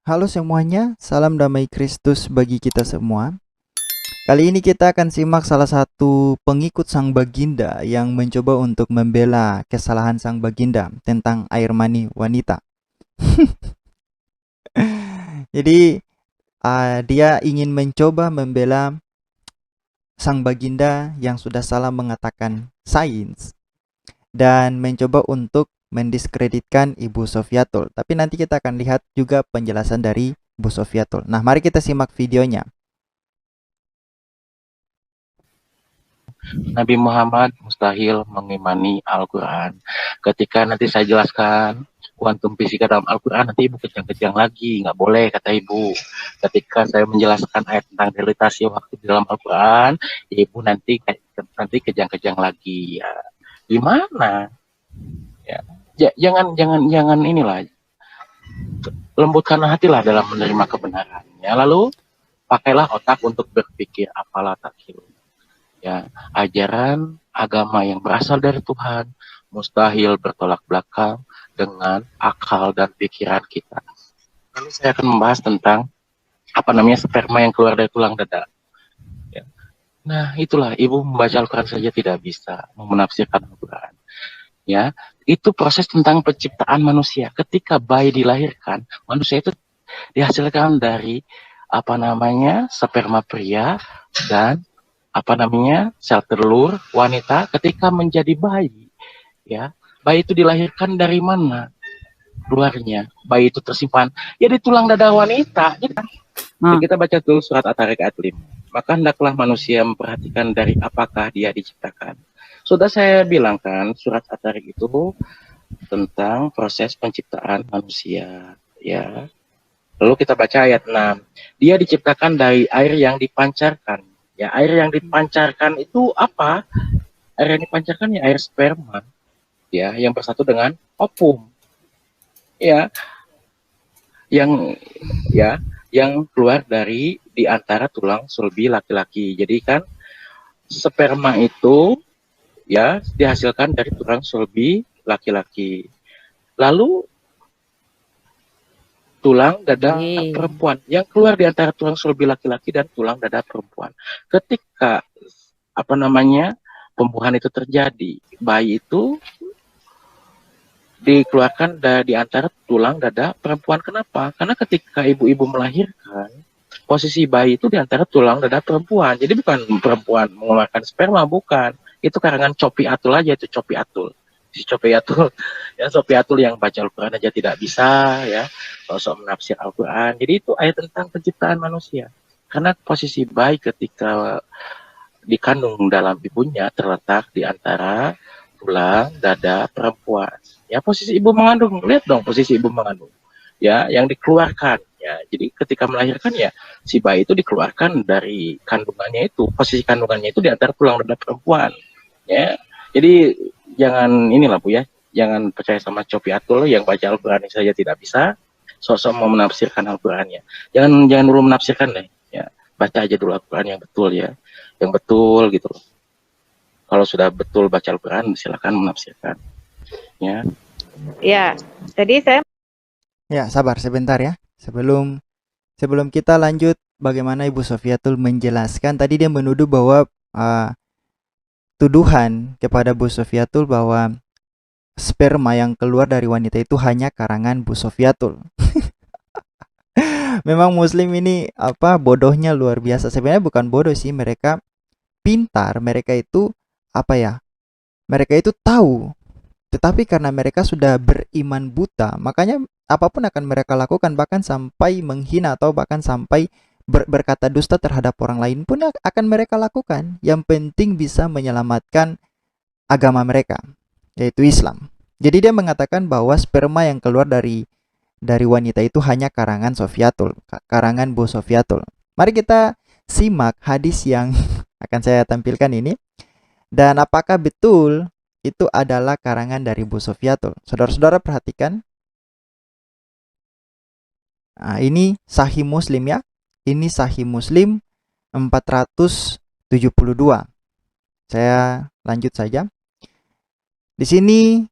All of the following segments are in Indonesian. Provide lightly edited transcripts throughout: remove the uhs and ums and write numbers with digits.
Halo semuanya, salam damai Kristus bagi kita semua. Kali ini kita akan simak salah satu pengikut Sang Baginda yang mencoba untuk membela kesalahan Sang Baginda tentang air mani wanita. Jadi dia ingin mencoba membela Sang Baginda yang sudah salah mengatakan sains dan mencoba untuk mendiskreditkan Ibu Sofiatul. Tapi nanti kita akan lihat juga penjelasan dari Bu Sofiatul. Nah, mari kita simak videonya. Nabi Muhammad mustahil mengimani Al-Quran. Ketika nanti saya jelaskan kuantum fisika dalam Al-Quran, nanti ibu kejang-kejang lagi. Nggak boleh, kata ibu. Ketika saya menjelaskan ayat tentang realitasi waktu di dalam Al-Quran, ibu nanti kejang-kejang lagi. Ya, gimana? Ya, jangan inilah. Lembutkan hatilah dalam menerima kebenarannya. Lalu pakailah otak untuk berpikir apalah takhil. Ya, ajaran agama yang berasal dari Tuhan mustahil bertolak belakang dengan akal dan pikiran kita. Lalu saya akan membahas tentang sperma yang keluar dari tulang dada. Ya. Nah, itulah ibu membaca Al-Quran saja tidak bisa menafsirkan Al-Quran. Ya, itu proses tentang penciptaan manusia. Ketika bayi dilahirkan, manusia itu dihasilkan dari sperma pria dan sel telur wanita. Ketika menjadi bayi, ya, bayi itu dilahirkan dari mana keluarnya? Bayi itu tersimpan ya di tulang dada wanita. Jadi kita baca dulu surat At-Tariq ayat 5. Maka hendaklah manusia memperhatikan dari apakah dia diciptakan. Sudah saya bilangkan surat At-Tariq itu tentang proses penciptaan manusia, ya. Lalu kita baca ayat 6. Dia diciptakan dari air yang dipancarkan. Ya, air yang dipancarkan itu apa? Air yang dipancarkan ya air sperma, ya, yang bersatu dengan ovum. Ya, yang ya, yang keluar dari di antara tulang sulbi laki-laki. Jadi kan sperma itu ya dihasilkan dari tulang sulbi laki-laki. Lalu tulang dada perempuan yang keluar di antara tulang sulbi laki-laki dan tulang dada perempuan. Ketika pembuahan itu terjadi, bayi itu dikeluarkan di antara tulang dada perempuan. Kenapa? Karena ketika ibu-ibu melahirkan, posisi bayi itu di antara tulang dada perempuan. Jadi bukan perempuan mengeluarkan sperma, bukan. Itu karangan Copi Atul aja, itu Copi Atul. Si Copi Atul, ya Copi Atul yang baca Al-Quran aja tidak bisa, ya, sosok menafsir Al-Quran. Jadi itu ayat tentang penciptaan manusia. Karena posisi bayi ketika dikandung dalam ibunya terletak di antara tulang dada perempuan. Ya, posisi ibu mengandung, lihat dong posisi ibu mengandung. Ya, yang dikeluarkan. Ya, jadi ketika melahirkan ya si bayi itu dikeluarkan dari kandungannya itu, posisi kandungannya itu di antara tulang dada perempuan. Ya, jadi jangan inilah Bu ya, jangan percaya sama Copi Atul yang baca Al-Quran saja tidak bisa, sosok mau menafsirkan Al-Qurannya. Jangan dulu menafsirkan deh, ya. Baca aja dulu Al-Quran yang betul ya, yang betul gitu loh. Kalau sudah betul baca Al-Quran, silakan menafsirkan. Ya. Ya, tadi saya. Ya, sabar sebentar ya. Sebelum kita lanjut, bagaimana Ibu Sofiatul menjelaskan tadi dia menuduh bahwa tuduhan kepada Bu Sofiatul bahwa sperma yang keluar dari wanita itu hanya karangan Bu Sofiatul. Memang Muslim ini bodohnya luar biasa. Sebenarnya bukan bodoh sih, mereka pintar, mereka itu mereka itu tahu, tetapi karena mereka sudah beriman buta, makanya apapun akan mereka lakukan, bahkan sampai menghina atau bahkan sampai berkata dusta terhadap orang lain pun akan mereka lakukan. Yang penting bisa menyelamatkan agama mereka, yaitu Islam. Jadi dia mengatakan bahwa sperma yang keluar dari wanita itu hanya karangan Sofiatul, karangan Bu Sofiatul. Mari kita simak hadis yang akan saya tampilkan ini. Dan apakah betul itu adalah karangan dari Bu Sofiatul? Saudara-saudara perhatikan. Nah, ini Sahih Muslim ya. Ini Sahih Muslim 472. Saya lanjut saja. Di sini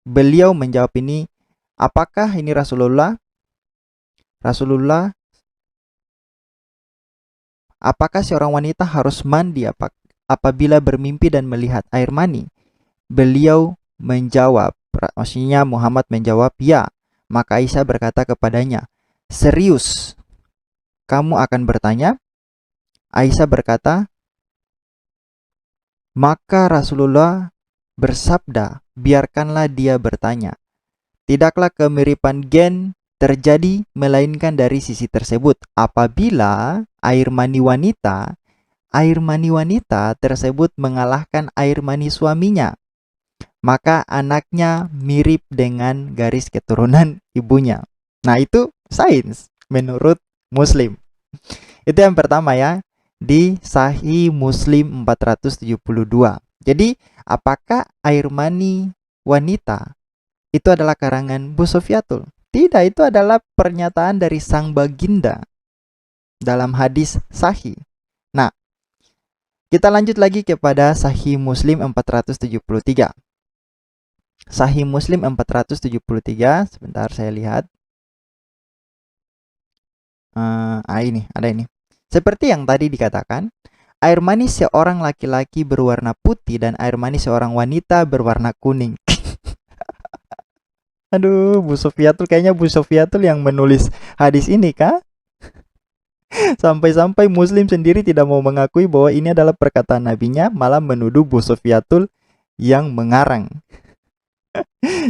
beliau menjawab ini, apakah ini Rasulullah? Rasulullah, apakah seorang wanita harus mandi apabila bermimpi dan melihat air mani? Beliau menjawab, maksudnya Muhammad menjawab, ya. Maka Aisyah berkata kepadanya, serius, kamu akan bertanya? Aisyah berkata, maka Rasulullah bersabda, biarkanlah dia bertanya. Tidaklah kemiripan gen terjadi melainkan dari sisi tersebut. Apabila air mani wanita tersebut mengalahkan air mani suaminya, maka anaknya mirip dengan garis keturunan ibunya. Nah, itu sains menurut Muslim. Itu yang pertama ya, di Sahih Muslim 472. Jadi, apakah air mani wanita itu adalah karangan Bu Sofyatul? Tidak, itu adalah pernyataan dari sang baginda dalam hadis sahih. Nah, kita lanjut lagi kepada Sahih Muslim 473. Sahih Muslim 473, sebentar saya lihat. Ini, ada ini. Seperti yang tadi dikatakan, air mani seorang laki-laki berwarna putih dan air mani seorang wanita berwarna kuning. Aduh, kayaknya Bu Sofyatul yang menulis hadis ini kah? Sampai-sampai Muslim sendiri tidak mau mengakui bahwa ini adalah perkataan nabinya, malah menuduh Bu Sofyatul yang mengarang.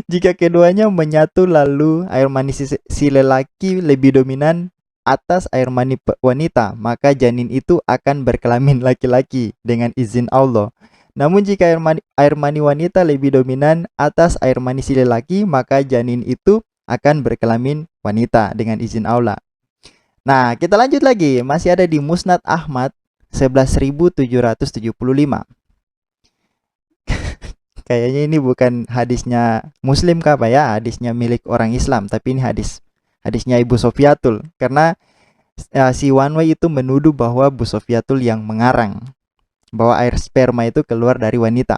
Jika keduanya menyatu, lalu air mani si lelaki lebih dominan atas air mani wanita, maka janin itu akan berkelamin laki-laki dengan izin Allah. Namun jika air mani wanita lebih dominan atas air mani si lelaki, maka janin itu akan berkelamin wanita dengan izin Allah. Nah, kita lanjut lagi. Masih ada di Musnad Ahmad 11.775. Kayaknya ini bukan hadisnya Muslim kah Pak ya, hadisnya milik orang Islam, tapi ini hadisnya Ibu Sofyatul. Karena si Wanway itu menuduh bahwa Bu Sofyatul yang mengarang bahwa air sperma itu keluar dari wanita.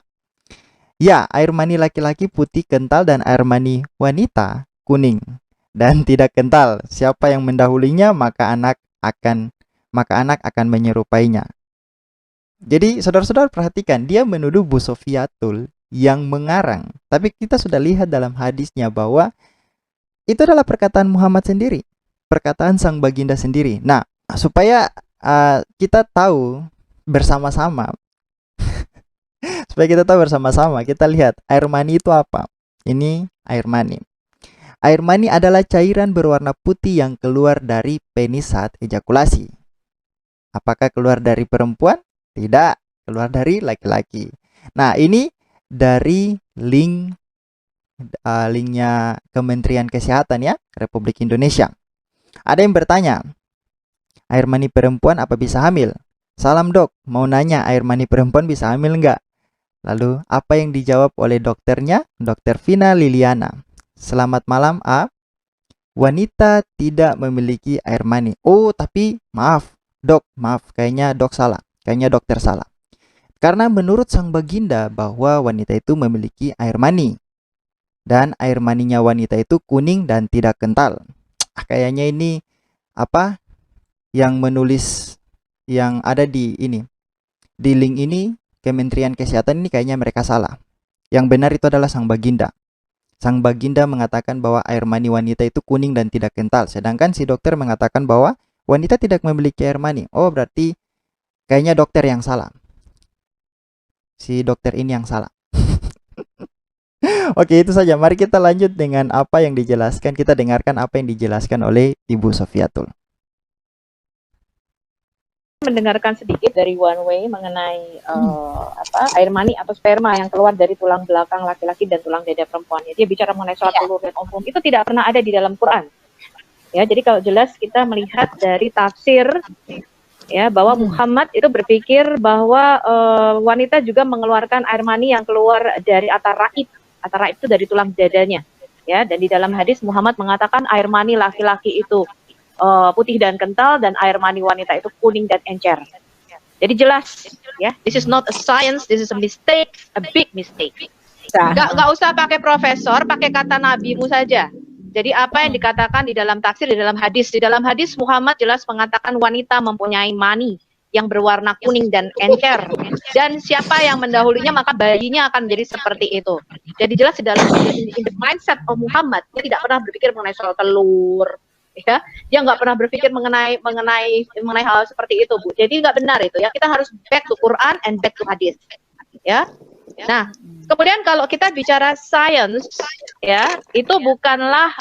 Ya, air mani laki-laki putih kental dan air mani wanita kuning dan tidak kental. Siapa yang mendahulinya, maka anak akan menyerupainya. Jadi saudara-saudara perhatikan, dia menuduh Bu Sofyatul yang mengarang. Tapi kita sudah lihat dalam hadisnya bahwa itu adalah perkataan Muhammad sendiri, perkataan sang baginda sendiri. Nah, supaya kita tahu bersama-sama, kita lihat air mani itu apa. Ini air mani. Air mani adalah cairan berwarna putih yang keluar dari penis saat ejakulasi. Apakah keluar dari perempuan? Tidak, keluar dari laki-laki. Nah, ini dari linknya Kementerian Kesehatan ya, Republik Indonesia. Ada yang bertanya, air mani perempuan apa bisa hamil? Salam dok, mau nanya air mani perempuan bisa hamil enggak? Lalu apa yang dijawab oleh dokternya? Dokter Vina Liliana. Selamat malam A. Wanita tidak memiliki air mani. Oh tapi maaf dok, kayaknya dokter salah. Karena menurut sang baginda bahwa wanita itu memiliki air mani. Dan air maninya wanita itu kuning dan tidak kental. Kayaknya ini yang menulis yang ada di link ini, Kementerian Kesehatan ini kayaknya mereka salah. Yang benar itu adalah sang baginda. Sang baginda mengatakan bahwa air mani wanita itu kuning dan tidak kental. Sedangkan si dokter mengatakan bahwa wanita tidak memiliki air mani. Oh berarti kayaknya dokter yang salah. Si dokter ini yang salah. Oke, itu saja. Mari kita lanjut dengan apa yang dijelaskan. Kita dengarkan apa yang dijelaskan oleh Ibu Sofyatul. Mendengarkan sedikit dari One Way mengenai air mani atau sperma yang keluar dari tulang belakang laki-laki dan tulang dada perempuan. Dia bicara mengenai sholat telur dan umum. Itu tidak pernah ada di dalam Quran. Ya, jadi kalau jelas kita melihat dari tafsir ya bahwa Muhammad itu berpikir bahwa wanita juga mengeluarkan air mani yang keluar dari atar raib itu dari tulang dadanya ya. Dan di dalam hadis Muhammad mengatakan air mani laki-laki itu putih dan kental dan air mani wanita itu kuning dan encer. Jadi jelas ya, this is not a science, this is a mistake, a big mistake. Nggak usah pakai profesor, pakai kata nabimu saja. Jadi apa yang dikatakan di dalam tafsir, di dalam hadis Muhammad jelas mengatakan wanita mempunyai mani yang berwarna kuning dan encer, dan siapa yang mendahulunya maka bayinya akan menjadi seperti itu. Jadi jelas di dalam in the mindset of Muhammad, dia tidak pernah berpikir mengenai soal telur, ya, dia nggak pernah berpikir mengenai hal seperti itu, Bu. Jadi nggak benar itu, ya. Kita harus back to Quran and back to hadis, ya. Nah, kemudian kalau kita bicara science, ya, itu bukanlah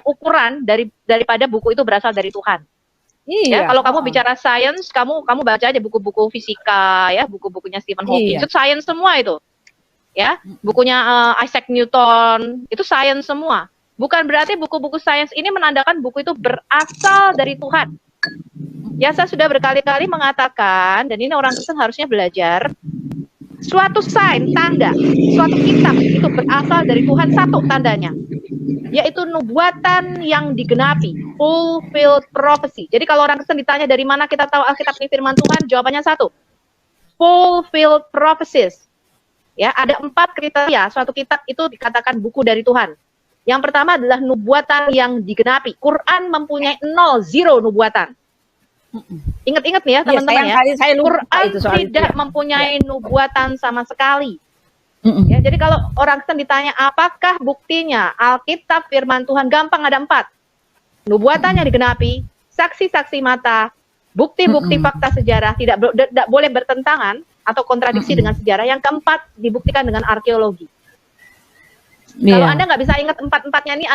ukuran daripada buku itu berasal dari Tuhan. Iya. Ya, kalau kamu bicara science, kamu baca aja buku-buku fisika, ya, buku-bukunya Stephen Hawking, itu science semua itu, ya, bukunya Isaac Newton, itu science semua. Bukan berarti buku-buku science ini menandakan buku itu berasal dari Tuhan. Ya, saya sudah berkali-kali mengatakan, dan ini orang Kristen harusnya belajar, suatu sign, tanda, suatu kitab itu berasal dari Tuhan, satu tandanya, yaitu nubuatan yang digenapi, fulfilled prophecy. Jadi kalau orang Kristen ditanya dari mana kita tahu Alkitab ini firman Tuhan, jawabannya satu, fulfilled prophecies. Ya, ada 4 kriteria suatu kitab itu dikatakan buku dari Tuhan. Yang pertama adalah nubuatan yang digenapi. Quran mempunyai 0 nubuatan. Ingat-ingat nih ya teman-teman, ya. Quran tidak mempunyai nubuatan sama sekali. Ya, jadi kalau orang Kristen ditanya apakah buktinya Alkitab firman Tuhan, gampang, ada 4. Nubuatannya digenapi, saksi-saksi mata, bukti-bukti fakta sejarah tidak boleh bertentangan atau kontradiksi dengan sejarah. Yang keempat dibuktikan dengan arkeologi. Kalau Anda nggak bisa ingat 4-4-nya ini,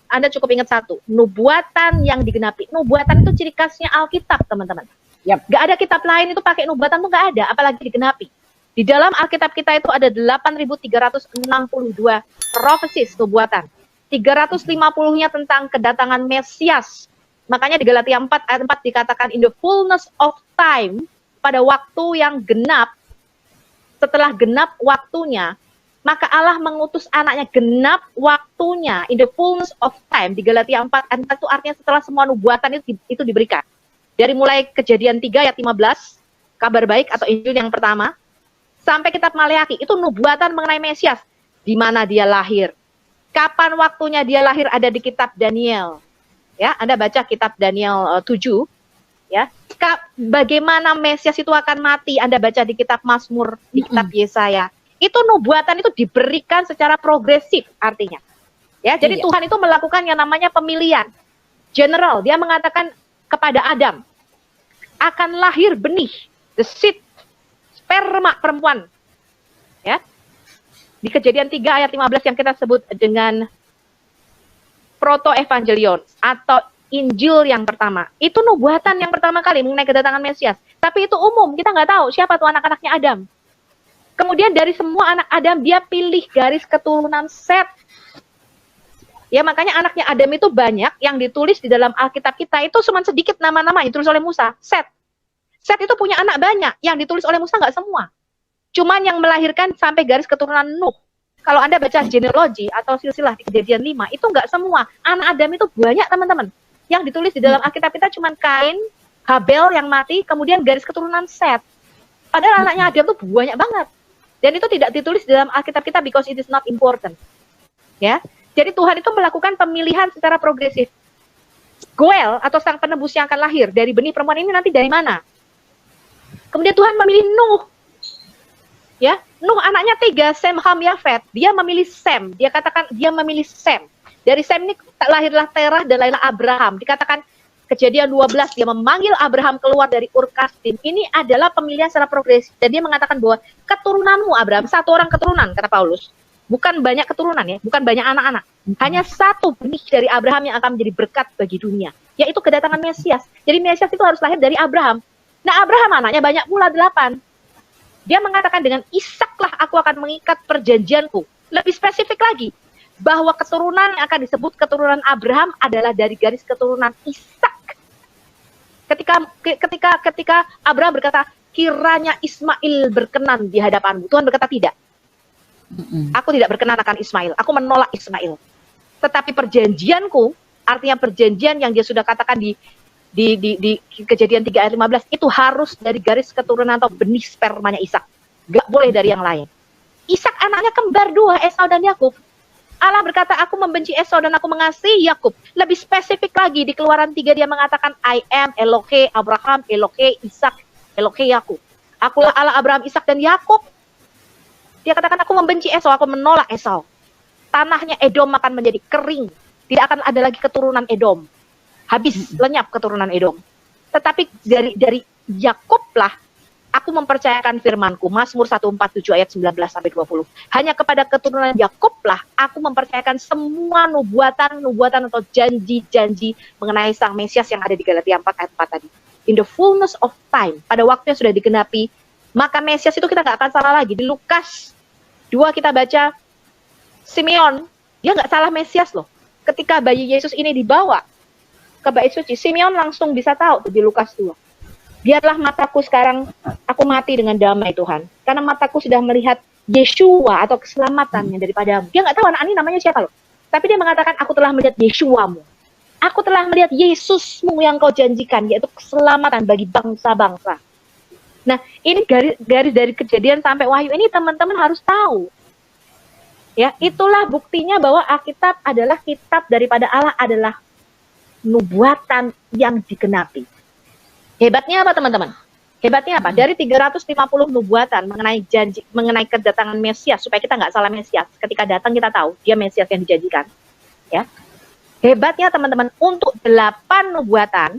Anda cukup ingat satu, nubuatan yang digenapi. Nubuatan itu ciri khasnya Alkitab, teman-teman. Nggak ada kitab lain itu pakai nubuatan, tuh nggak ada, apalagi digenapi. Di dalam Alkitab kita itu ada 8.362 profesis nubuatan. 350-nya tentang kedatangan Mesias. Makanya di Galatia 4 ayat 4 dikatakan in the fullness of time, pada waktu yang genap, setelah genap waktunya, maka Allah mengutus anaknya, genap waktunya, in the fullness of time. Di Galatia 4 ayat 4 itu artinya setelah semua nubuatan itu diberikan. Dari mulai Kejadian 3 ayat 15, kabar baik atau Injil yang pertama, sampai kitab Maleakhi, itu nubuatan mengenai Mesias. Di mana dia lahir. Kapan waktunya dia lahir ada di kitab Daniel. Ya, Anda baca kitab Daniel 7. Ya, bagaimana Mesias itu akan mati, Anda baca di kitab Mazmur, di kitab Yesaya. Itu nubuatan itu diberikan secara progresif artinya. Ya, jadi Tuhan itu melakukan yang namanya pemilihan. General, dia mengatakan kepada Adam, akan lahir benih, the seed, sperma perempuan. Ya. Di Kejadian 3 ayat 15 yang kita sebut dengan proto-evangelion atau Injil yang pertama. Itu nubuatan yang pertama kali mengenai kedatangan Mesias. Tapi itu umum, kita nggak tahu siapa tuh anak-anaknya Adam. Kemudian dari semua anak Adam, dia pilih garis keturunan Set. Ya, makanya anaknya Adam itu banyak, yang ditulis di dalam Alkitab kita itu cuma sedikit nama-nama yang ditulis oleh Musa. Set. Set itu punya anak banyak, yang ditulis oleh Musa nggak semua. Cuman yang melahirkan sampai garis keturunan Nuh. Kalau Anda baca genealogi atau silsilah di Kejadian 5, itu nggak semua. Anak Adam itu banyak, teman-teman. Yang ditulis di dalam Alkitab kita cuma Kain, Habel yang mati, kemudian garis keturunan Set. Padahal anaknya Adam itu banyak banget. Dan itu tidak ditulis di dalam Alkitab kita because it is not important. Ya. Jadi Tuhan itu melakukan pemilihan secara progresif. Goel atau sang penebus yang akan lahir dari benih perempuan ini nanti dari mana? Kemudian Tuhan memilih Nuh. Ya, Nuh anaknya 3, Sem, Ham, Yafet. Dia memilih Sem. Dia katakan dia memilih Sem. Dari Sem ini lahirlah Terah dan lahirlah Abraham. Dikatakan Kejadian 12, dia memanggil Abraham keluar dari Ur Kasdim. Ini adalah pemilihan secara progresif. Dan dia mengatakan bahwa keturunanmu Abraham, 1 orang keturunan, kata Paulus. Bukan banyak keturunan ya, bukan banyak anak-anak. Hanya 1 benih dari Abraham yang akan menjadi berkat bagi dunia. Yaitu kedatangan Mesias. Jadi Mesias itu harus lahir dari Abraham. Nah, Abraham anaknya banyak pula 8. Dia mengatakan dengan Ishaklah aku akan mengikat perjanjianku. Lebih spesifik lagi, bahwa keturunan yang akan disebut keturunan Abraham adalah dari garis keturunan Ishak. Ketika Abraham berkata, kiranya Ismail berkenan di hadapanmu. Tuhan berkata tidak. Aku tidak berkenan akan Ismail. Aku menolak Ismail. Tetapi perjanjianku, artinya perjanjian yang dia sudah katakan di Kejadian 3 ayat 15, itu harus dari garis keturunan atau benih spermanya Ishak. Gak boleh dari yang lain. Ishak anaknya kembar 2, Esau dan Yakub. Allah berkata, aku membenci Esau dan aku mengasihi Yakub. Lebih spesifik lagi, di Keluaran 3 dia mengatakan, I am Elohe Abraham, Elohe Ishak, Elohe Yakub. Akulah Allah Abraham, Ishak, dan Yakub. Dia katakan, aku membenci Esau, aku menolak Esau. Tanahnya Edom akan menjadi kering. Tidak akan ada lagi keturunan Edom. Habis, lenyap keturunan Edom. Tetapi dari Yakub lah, aku mempercayakan firmanku. Mazmur 147 ayat 19-20. Hanya kepada keturunan Yakub lah aku mempercayakan semua nubuatan atau janji-janji mengenai Sang Mesias yang ada di Galatia 4 ayat 4 tadi. In the fullness of time, pada waktu yang sudah digenapi, maka Mesias itu kita nggak akan salah lagi. Di Lukas 2 kita baca, Simeon, dia nggak salah Mesias loh. Ketika bayi Yesus ini dibawa ke bait suci, Simeon langsung bisa tahu tuh di Lukas 2. Biarlah mataku sekarang, aku mati dengan damai Tuhan. Karena mataku sudah melihat Yeshua atau keselamatan yang daripadamu. Dia nggak tahu anak ini namanya siapa loh. Tapi dia mengatakan, aku telah melihat Yeshuamu. Aku telah melihat Yesusmu yang kau janjikan, yaitu keselamatan bagi bangsa-bangsa. Nah, ini garis dari Kejadian sampai Wahyu ini teman-teman harus tahu. Ya, itulah buktinya bahwa Alkitab adalah kitab daripada Allah, adalah nubuatan yang digenapi. Hebatnya apa teman-teman? Hebatnya apa? Dari 350 nubuatan mengenai janji, mengenai kedatangan Mesias, supaya kita nggak salah Mesias. Ketika datang kita tahu dia Mesias yang dijanjikan. Ya. Hebatnya teman-teman, untuk 8 nubuatan,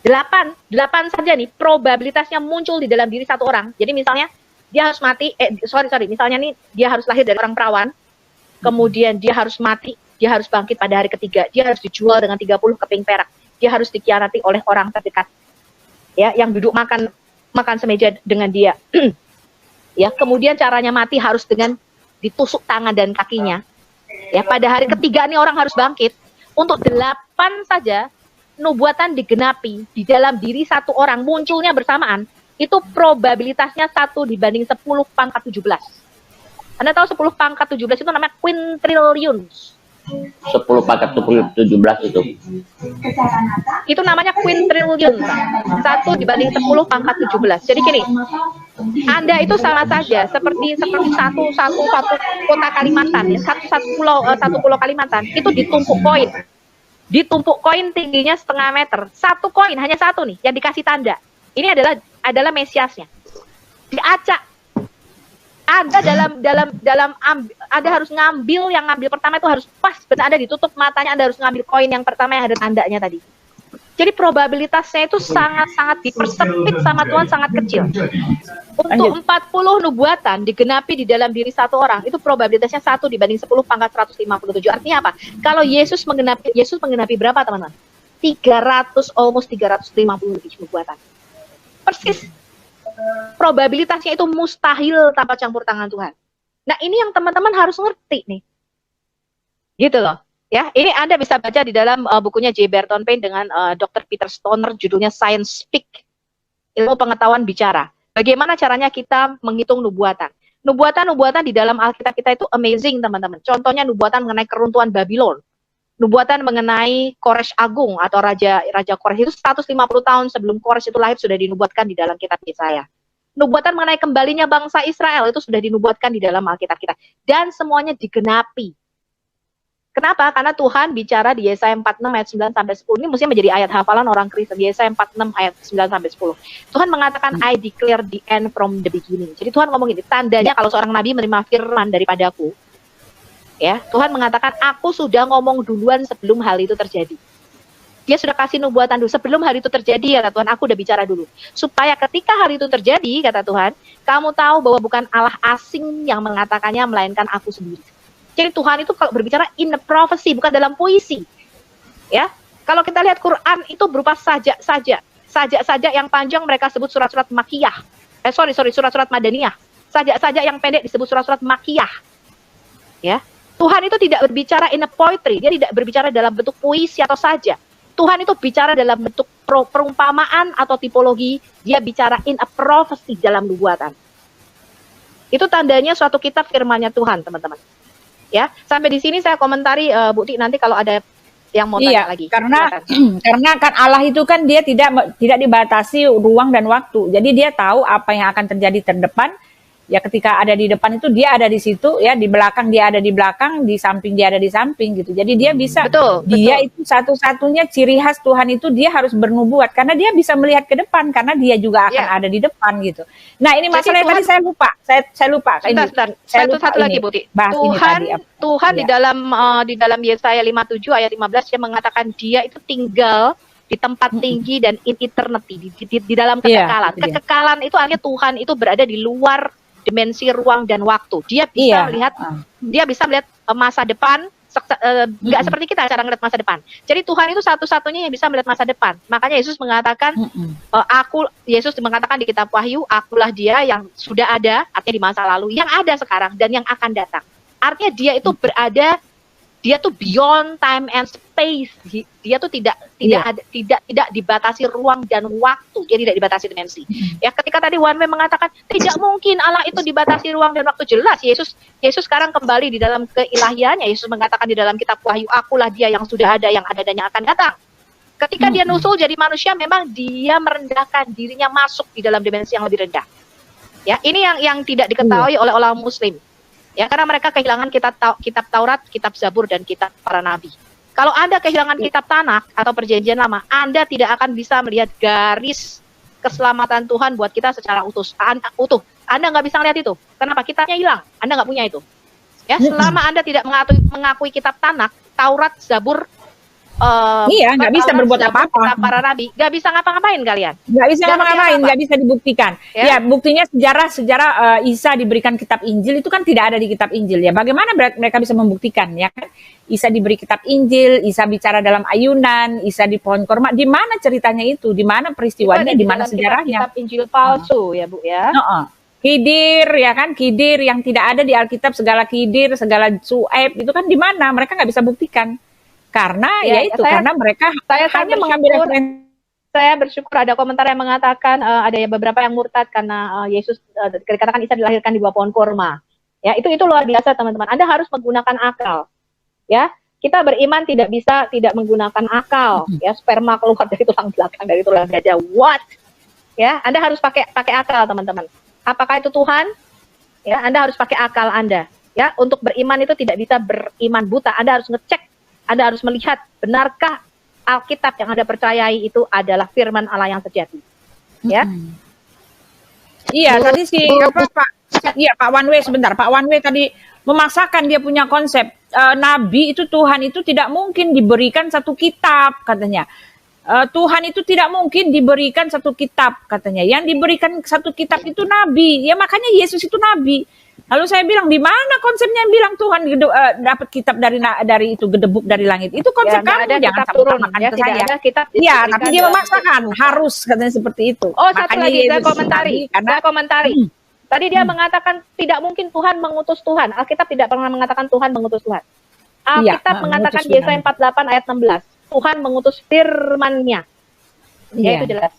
8 saja nih, probabilitasnya muncul di dalam diri satu orang. Jadi misalnya dia harus mati, misalnya nih dia harus lahir dari orang perawan, kemudian dia harus mati, dia harus bangkit pada hari ketiga, dia harus dijual dengan 30 keping perak, dia harus dikhianati oleh orang terdekat. Ya, yang duduk makan semeja dengan dia. Ya, kemudian caranya mati harus dengan ditusuk tangan dan kakinya. Ya, pada hari ketiga ini orang harus bangkit. Untuk 8 saja nubuatan digenapi di dalam diri satu orang munculnya bersamaan, itu probabilitasnya 1/10 pangkat 17. Anda tahu 10 pangkat 17 itu namanya quintillions. 10 pangkat 17 itu. Itu namanya quintillion, 1/10 pangkat 17. Jadi gini, Anda itu sama saja seperti satu kota Kalimantan, ya, satu pulau Kalimantan itu ditumpuk koin. Ditumpuk koin tingginya 0,5 meter. Satu koin, hanya satu nih yang dikasih tanda. Ini adalah Mesiasnya. Diacak. Anda Anda harus ngambil, yang ngambil pertama itu harus pas, benar, Anda ditutup matanya, Anda harus ngambil koin yang pertama yang ada tandanya tadi. Jadi probabilitasnya itu sangat-sangat dipersempit sama Tuhan, sangat kecil. Untuk 40 nubuatan digenapi di dalam diri satu orang, itu probabilitasnya 1/10 pangkat 157. Artinya apa? Kalau Yesus menggenapi berapa teman-teman? 350 lebih nubuatan. Persis. Probabilitasnya itu mustahil tanpa campur tangan Tuhan. Nah, ini yang teman-teman harus ngerti nih. Gitu loh. Ya, ini Anda bisa baca di dalam bukunya J. Berton Payne dengan Dr. Peter Stoner, judulnya Science Speak. Ilmu pengetahuan bicara. Bagaimana caranya kita menghitung nubuatan. Nubuatan di dalam Alkitab kita itu amazing, teman-teman. Contohnya nubuatan mengenai keruntuhan Babylon. Nubuatan mengenai Kores Agung atau Raja Kores itu 150 tahun sebelum Kores itu lahir sudah dinubuatkan di dalam kitab Yesaya. Nubuatan mengenai kembalinya bangsa Israel itu sudah dinubuatkan di dalam Alkitab kita. Dan semuanya digenapi. Kenapa? Karena Tuhan bicara di Yesaya 46 ayat 9-10. Ini mestinya menjadi ayat hafalan orang Kristen. Yesaya 46 ayat 9-10. Tuhan mengatakan, I declare the end from the beginning. Jadi Tuhan ngomong ini, tandanya kalau seorang nabi menerima firman daripadaku, ya, Tuhan mengatakan, aku sudah ngomong duluan sebelum hal itu terjadi. Dia sudah kasih nubuatan dulu. Sebelum hal itu terjadi, kata Tuhan, aku udah bicara dulu. Supaya ketika hal itu terjadi, kata Tuhan, kamu tahu bahwa bukan Allah asing yang mengatakannya, melainkan aku sendiri. Jadi Tuhan itu kalau berbicara in a prophecy, bukan dalam puisi. Ya, kalau kita lihat Quran itu berupa sajak yang panjang mereka sebut surat-surat makiyah. Surat-surat madaniyah. Sajak yang pendek disebut surat-surat makiyah. Ya. Tuhan itu tidak berbicara in a poetry, dia tidak berbicara dalam bentuk puisi atau saja. Tuhan itu bicara dalam bentuk perumpamaan atau tipologi, dia bicara in a prophecy dalam nubuatan. Itu tandanya suatu kitab firman-Nya Tuhan, teman-teman. Ya, sampai di sini saya komentari, Bukti, nanti kalau ada yang mau tanya lagi. Karena kan Allah itu kan dia tidak dibatasi ruang dan waktu. Jadi dia tahu apa yang akan terjadi terdepan Ya ketika ada di depan itu dia ada di situ, ya di belakang dia ada di belakang, di samping dia ada di samping gitu. Jadi dia bisa, Betul, dia itu satu-satunya ciri khas Tuhan itu dia harus bernubuat karena dia bisa melihat ke depan karena dia juga akan Ya. ada di depan gitu. Nah ini Jadi masalahnya tadi Tuhan- saya lupa, saya lupa. Sebentar. Saya lupa Satu lagi, ini, Buti. bahas ini Tuhan tadi, apa. Tuhan Iya. di dalam Yesaya 57 ayat 15 dia mengatakan dia itu tinggal di tempat tinggi dan in eternity, di dalam Iya, kekekalan. itu dia. Kekekalan itu artinya Tuhan itu berada di luar dimensi ruang dan waktu. Dia bisa Iya. melihat masa depan, nggak seperti kita cara ngeliat masa depan. Jadi Tuhan itu satu-satunya yang bisa melihat masa depan. Makanya Yesus mengatakan Yesus mengatakan di kitab Wahyu, akulah dia yang sudah ada, artinya di masa lalu, yang ada sekarang dan yang akan datang. Artinya dia itu berada, dia tuh beyond time and space. Dia tuh tidak dibatasi ruang dan waktu. Dia tidak dibatasi dimensi. Ya, ketika tadi One Way mengatakan tidak mungkin Allah itu dibatasi ruang dan waktu, jelas Yesus sekarang kembali di dalam keilahiannya. Yesus mengatakan di dalam kitab Wahyu, akulah dia yang sudah ada, yang ada dan yang akan datang. Ketika dia nusul jadi manusia, memang dia merendahkan dirinya masuk di dalam dimensi yang lebih rendah. Ya, ini yang tidak diketahui oleh orang Muslim. Ya, karena mereka kehilangan kitab Taurat, kitab Zabur, dan kitab para nabi. Kalau Anda kehilangan kitab Tanakh atau perjanjian lama, Anda tidak akan bisa melihat garis keselamatan Tuhan buat kita secara utuh. Anda nggak bisa melihat itu. Kenapa? Kitabnya hilang. Anda nggak punya itu. Ya, selama Anda tidak mengakui kitab Tanakh, Taurat, Zabur, Iya, nggak bisa Taurat, berbuat Zabur, apa-apa. kitab para nabi, nggak bisa ngapa-ngapain kalian. Nggak bisa Nggak ngapa-ngapain, ngerti apa-apa. nggak bisa dibuktikan. Ya. Ya, buktinya sejarah Isa diberikan kitab Injil itu kan tidak ada di kitab Injil ya. Bagaimana mereka bisa membuktikan ya kan? Isa diberi kitab Injil, Isa bicara dalam ayunan, Isa di pohon korma. Di mana ceritanya itu? Di mana peristiwanya? Di mana sejarahnya? Kitab Injil palsu ya, Bu ya. Kidir ya kan, Kidir yang tidak ada di Alkitab, segala Kidir, segala Su'aib itu kan di mana? Mereka nggak bisa buktikan. Karena karena mereka hanya mengambil referensi. Saya bersyukur ada komentar yang mengatakan ada ya beberapa yang murtad karena Yesus dikatakan Isa dilahirkan di bawah pohon kurma. Ya, itu luar biasa teman-teman. Anda harus menggunakan akal. Ya, kita beriman tidak bisa tidak menggunakan akal. Ya, sperma keluar dari tulang belakang, dari tulang gajah. What? Ya, Anda harus pakai akal teman-teman. Apakah itu Tuhan? Ya, Anda harus pakai akal Anda. Ya, untuk beriman itu tidak bisa beriman buta. Anda harus ngecek. Anda harus melihat, benarkah Alkitab yang Anda percayai itu adalah firman Allah yang sejati. Ya. Iya, tadi Pak One Way sebentar. Pak One Way tadi memaksakan dia punya konsep nabi itu Tuhan itu tidak mungkin diberikan satu kitab katanya. Tuhan itu tidak mungkin diberikan satu kitab katanya. Yang diberikan satu kitab itu nabi. Ya makanya Yesus itu nabi. Lalu saya bilang di mana konsepnya yang bilang Tuhan dapat kitab dari itu gedebuk dari langit. Itu konsep kamu, jangan samakan ke saya. Iya, tapi dia memaksakan harus katanya seperti itu. Oh, makanya satu lagi saya komentari. Tadi dia mengatakan tidak mungkin Tuhan mengutus Tuhan. Alkitab tidak pernah mengatakan Tuhan mengutus Tuhan. Alkitab mengatakan Yesaya 48 ayat 16. Tuhan mengutus firman-Nya. Ya, itu jelas.